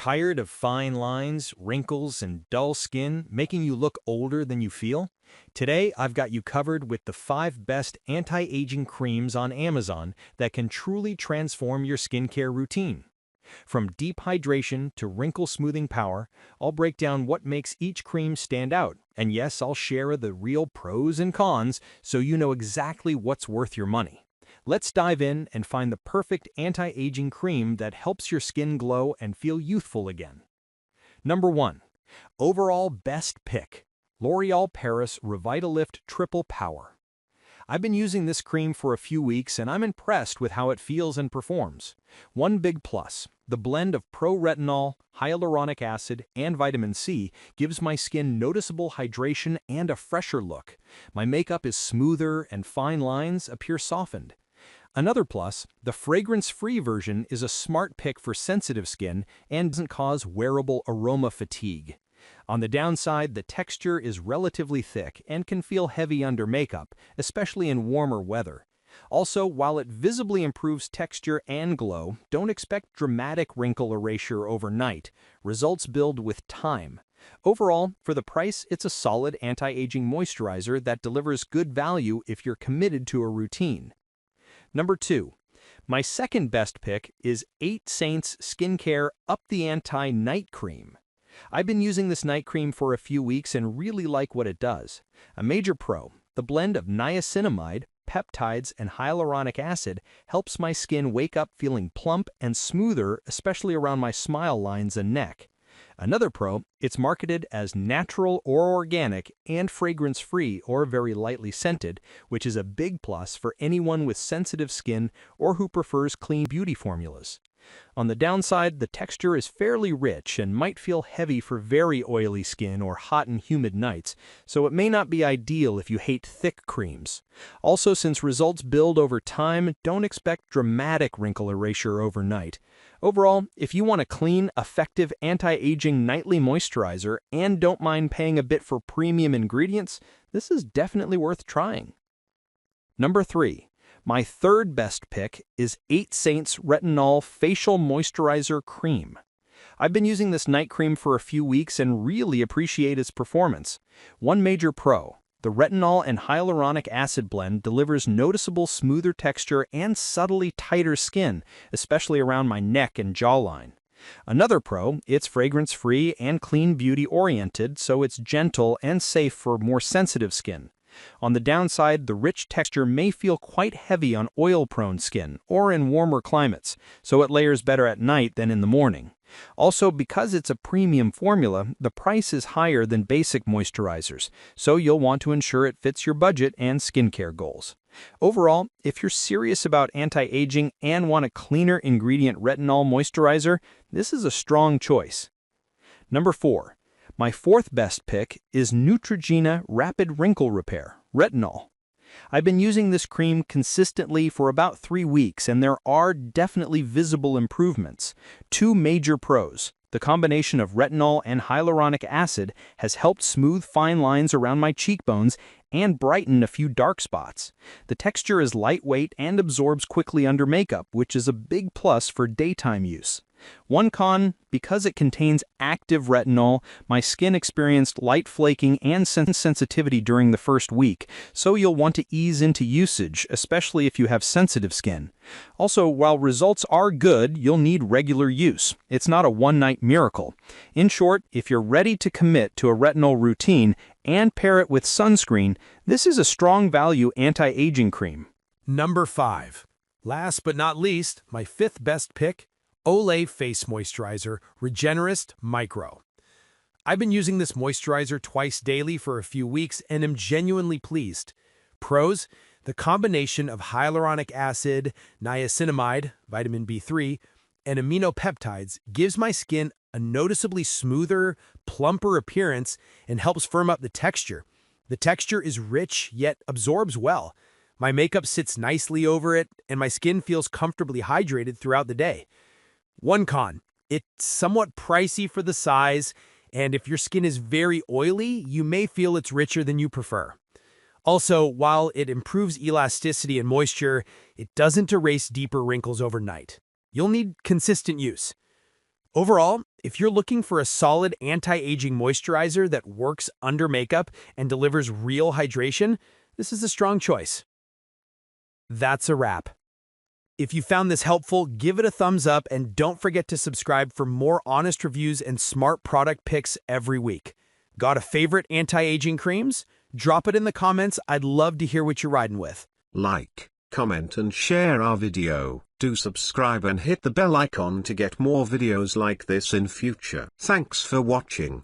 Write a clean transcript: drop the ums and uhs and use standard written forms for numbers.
Tired of fine lines, wrinkles, and dull skin making you look older than you feel? Today, I've got you covered with the 5 best anti-aging creams on Amazon that can truly transform your skincare routine. From deep hydration to wrinkle-smoothing power, I'll break down what makes each cream stand out. And yes, I'll share the real pros and cons so you know exactly what's worth your money. Let's dive in and find the perfect anti-aging cream that helps your skin glow and feel youthful again. Number 1. Overall Best Pick. L'Oréal Paris Revitalift Triple Power. I've been using this cream for a few weeks and I'm impressed with how it feels and performs. One big plus, the blend of pro-retinol, hyaluronic acid, and vitamin C gives my skin noticeable hydration and a fresher look. My makeup is smoother and fine lines appear softened. Another plus, the fragrance-free version is a smart pick for sensitive skin and doesn't cause wearable aroma fatigue. On the downside, the texture is relatively thick and can feel heavy under makeup, especially in warmer weather. Also, while it visibly improves texture and glow, don't expect dramatic wrinkle erasure overnight. Results build with time. Overall, for the price, it's a solid anti-aging moisturizer that delivers good value if you're committed to a routine. Number 2. My second best pick is 8 Saints Skincare Up the Ante Night Cream. I've been using this night cream for a few weeks and really like what it does. A major pro, the blend of niacinamide, peptides, and hyaluronic acid helps my skin wake up feeling plump and smoother, especially around my smile lines and neck. Another pro, it's marketed as natural or organic and fragrance-free or very lightly scented, which is a big plus for anyone with sensitive skin or who prefers clean beauty formulas. On the downside, the texture is fairly rich and might feel heavy for very oily skin or hot and humid nights, so it may not be ideal if you hate thick creams. Also, since results build over time, don't expect dramatic wrinkle erasure overnight. Overall, if you want a clean, effective anti-aging nightly moisturizer and don't mind paying a bit for premium ingredients, this is definitely worth trying. Number 3. My third best pick is 8 Saints Retinol Facial Moisturizer Cream. I've been using this night cream for a few weeks and really appreciate its performance. One major pro, the retinol and hyaluronic acid blend delivers noticeable smoother texture and subtly tighter skin, especially around my neck and jawline. Another pro, it's fragrance-free and clean beauty-oriented, so it's gentle and safe for more sensitive skin. On the downside, the rich texture may feel quite heavy on oil-prone skin or in warmer climates, so it layers better at night than in the morning. Also, because it's a premium formula, the price is higher than basic moisturizers, so you'll want to ensure it fits your budget and skincare goals. Overall, if you're serious about anti-aging and want a cleaner ingredient retinol moisturizer, this is a strong choice. Number 4. My fourth best pick is Neutrogena Rapid Wrinkle Repair, Retinol. I've been using this cream consistently for about 3 weeks and there are definitely visible improvements. 2 major pros. The combination of retinol and hyaluronic acid has helped smooth fine lines around my cheekbones and brighten a few dark spots. The texture is lightweight and absorbs quickly under makeup, which is a big plus for daytime use. One con, because it contains active retinol, my skin experienced light flaking and sensitivity during the first week, so you'll want to ease into usage, especially if you have sensitive skin. Also, while results are good, you'll need regular use. It's not a one-night miracle. In short, if you're ready to commit to a retinol routine and pair it with sunscreen, this is a strong value anti-aging cream. Number 5. Last but not least, my 5th best pick, Olay Face Moisturizer Regenerist Micro. I've been using this moisturizer twice daily for a few weeks and am genuinely pleased. Pros, the combination of hyaluronic acid, niacinamide, vitamin B3, and aminopeptides gives my skin a noticeably smoother, plumper appearance and helps firm up the texture. The texture is rich yet absorbs well. My makeup sits nicely over it and my skin feels comfortably hydrated throughout the day. One con, it's somewhat pricey for the size, and if your skin is very oily, you may feel it's richer than you prefer. Also, while it improves elasticity and moisture, it doesn't erase deeper wrinkles overnight. You'll need consistent use. Overall, If you're looking for a solid anti-aging moisturizer that works under makeup and delivers real hydration, this is a strong choice. That's a wrap. If you found this helpful, give it a thumbs up and don't forget to subscribe for more honest reviews and smart product picks every week. Got a favorite anti-aging creams? Drop it in the comments. I'd love to hear what you're riding with. Like, comment and share our video. Do subscribe and hit the bell icon to get more videos like this in future. Thanks for watching.